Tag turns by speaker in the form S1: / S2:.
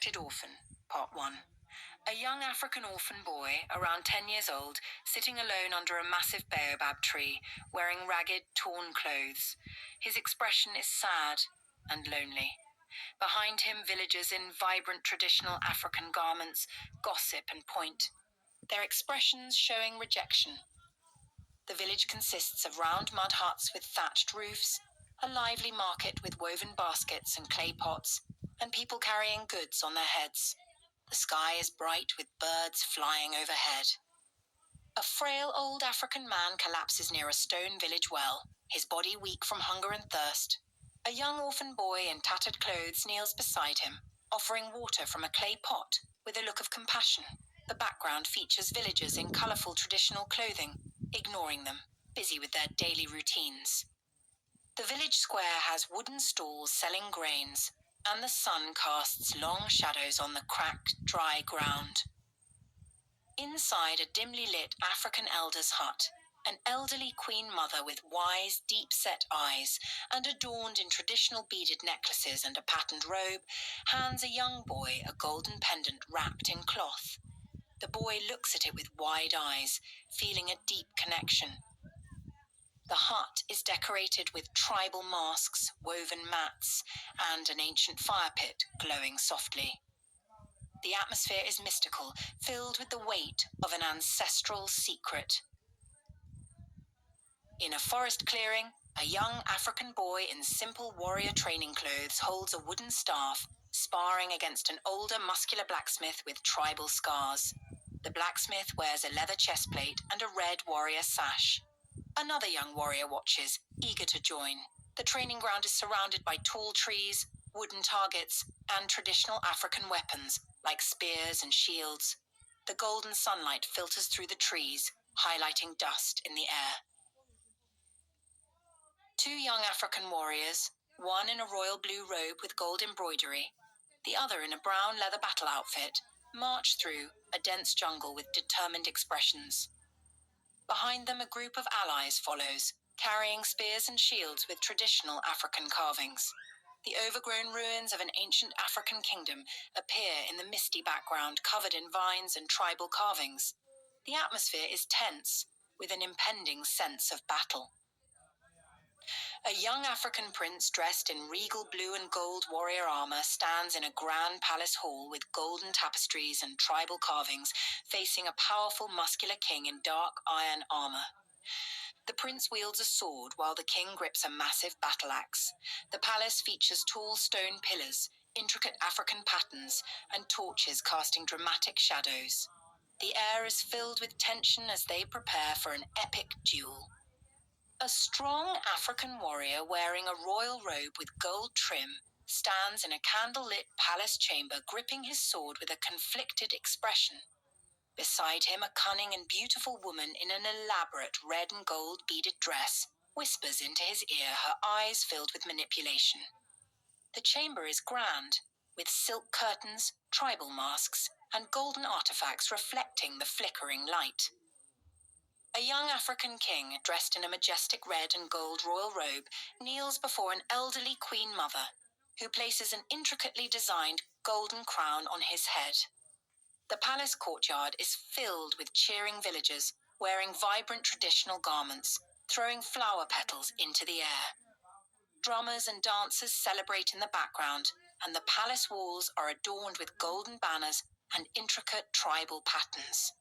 S1: Adopted Orphan, Part 1. A young African orphan boy, around 10 years old, sitting alone under a massive baobab tree, wearing ragged, torn clothes. His expression is sad and lonely. Behind him, villagers in vibrant traditional African garments gossip and point, their expressions showing rejection. The village consists of round mud huts with thatched roofs, a lively market with woven baskets and clay pots, and people carrying goods on their heads. The sky is bright with birds flying overhead. A frail old African man collapses near a stone village well, his body weak from hunger and thirst. A young orphan boy in tattered clothes kneels beside him, offering water from a clay pot with a look of compassion. The background features villagers in colourful traditional clothing, ignoring them, busy with their daily routines. The village square has wooden stalls selling grains, and the sun casts long shadows on the cracked, dry ground. Inside a dimly lit African elder's hut, an elderly queen mother with wise, deep-set eyes and adorned in traditional beaded necklaces and a patterned robe, hands a young boy a golden pendant wrapped in cloth. The boy looks at it with wide eyes, feeling a deep connection. The hut is decorated with tribal masks, woven mats, and an ancient fire pit glowing softly. The atmosphere is mystical, filled with the weight of an ancestral secret. In a forest clearing, a young African boy in simple warrior training clothes holds a wooden staff, sparring against an older, muscular blacksmith with tribal scars. The blacksmith wears a leather chestplate and a red warrior sash. Another young warrior watches, eager to join. The training ground is surrounded by tall trees, wooden targets, and traditional African weapons, like spears and shields. The golden sunlight filters through the trees, highlighting dust in the air. Two young African warriors, one in a royal blue robe with gold embroidery, the other in a brown leather battle outfit, march through a dense jungle with determined expressions. Behind them, a group of allies follows, carrying spears and shields with traditional African carvings. The overgrown ruins of an ancient African kingdom appear in the misty background, covered in vines and tribal carvings. The atmosphere is tense, with an impending sense of battle. A young African prince dressed in regal blue and gold warrior armor stands in a grand palace hall with golden tapestries and tribal carvings, facing a powerful, muscular king in dark iron armor. The prince wields a sword while the king grips a massive battle axe. The palace features tall stone pillars, intricate African patterns, and torches casting dramatic shadows. The air is filled with tension as they prepare for an epic duel. A strong African warrior wearing a royal robe with gold trim stands in a candle-lit palace chamber, gripping his sword with a conflicted expression. Beside him, a cunning and beautiful woman in an elaborate red and gold beaded dress whispers into his ear, her eyes filled with manipulation. The chamber is grand, with silk curtains, tribal masks, and golden artifacts reflecting the flickering light. A young African king, dressed in a majestic red and gold royal robe, kneels before an elderly queen mother, who places an intricately designed golden crown on his head. The palace courtyard is filled with cheering villagers, wearing vibrant traditional garments, throwing flower petals into the air. Drummers and dancers celebrate in the background, and the palace walls are adorned with golden banners and intricate tribal patterns.